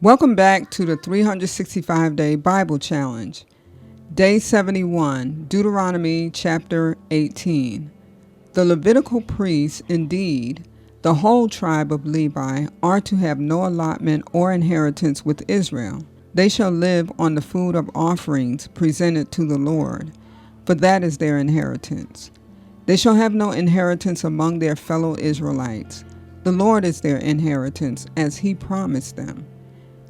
Welcome back to the 365-day Bible Challenge. Day 71, Deuteronomy chapter 18. The Levitical priests, indeed, the whole tribe of Levi, are to have no allotment or inheritance with Israel. They shall live on the food of offerings presented to the Lord, for that is their inheritance. They shall have no inheritance among their fellow Israelites. The Lord is their inheritance, as he promised them.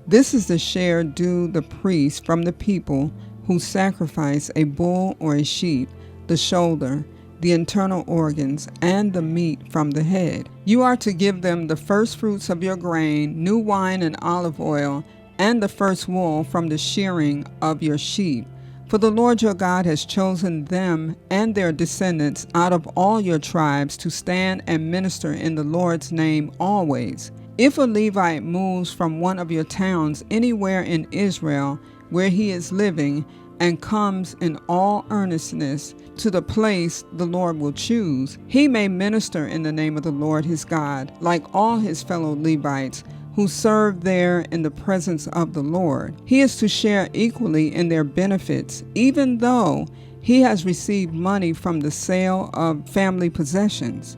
This is the share due the priest from the people who sacrifice a bull or a sheep, the shoulder, the internal organs, and the meat from the head. You are to give them the first fruits of your grain, new wine and olive oil, and the first wool from the shearing of your sheep. For the Lord your God has chosen them and their descendants out of all your tribes to stand and minister in the Lord's name always. If a Levite moves from one of your towns anywhere in Israel where he is living and comes in all earnestness to the place the Lord will choose, he may minister in the name of the Lord his God, like all his fellow Levites who serve there in the presence of the Lord. He is to share equally in their benefits, even though he has received money from the sale of family possessions.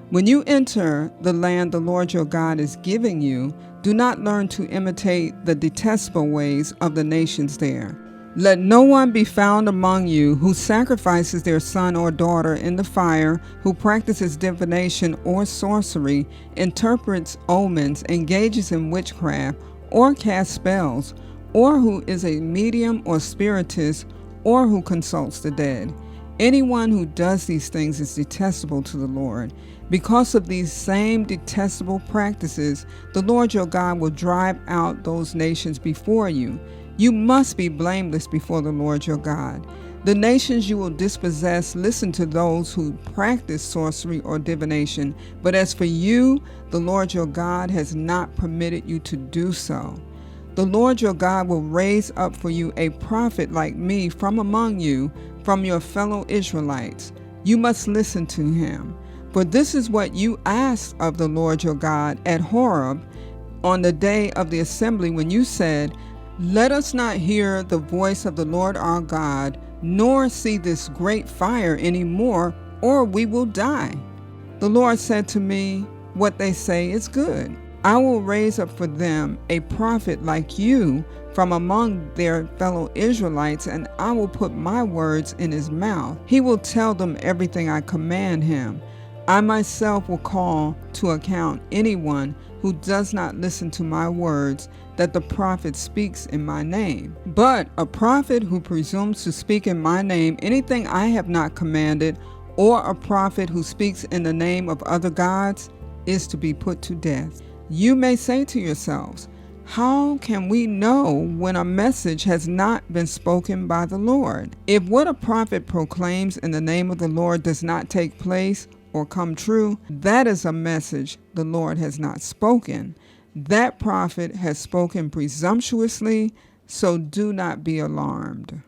When you enter the land the Lord your God is giving you, do not learn to imitate the detestable ways of the nations there. Let no one be found among you who sacrifices their son or daughter in the fire, who practices divination or sorcery, interprets omens, engages in witchcraft, or casts spells, or who is a medium or spiritist, or who consults the dead. Anyone who does these things is detestable to the Lord. Because of these same detestable practices, the Lord your God will drive out those nations before you. You must be blameless before the Lord your God. The nations you will dispossess listen to those who practice sorcery or divination, but as for you, the Lord your God has not permitted you to do so. The Lord your God will raise up for you a prophet like me from among you, from your fellow Israelites. You must listen to him. For this is what you asked of the Lord your God at Horeb on the day of the assembly, when you said, "Let us not hear the voice of the Lord our God, nor see this great fire any more, or we will die." The Lord said to me, "What they say is good. I will raise up for them a prophet like you from among their fellow Israelites, and I will put my words in his mouth. He will tell them everything I command him. I myself will call to account anyone who does not listen to my words, that the prophet speaks in my name. But a prophet who presumes to speak in my name anything I have not commanded, or a prophet who speaks in the name of other gods, is to be put to death. You may say to yourselves, how can we know when a message has not been spoken by the Lord? If what a prophet proclaims in the name of the Lord does not take place or come true, that is a message the Lord has not spoken. That prophet has spoken presumptuously, so do not be alarmed.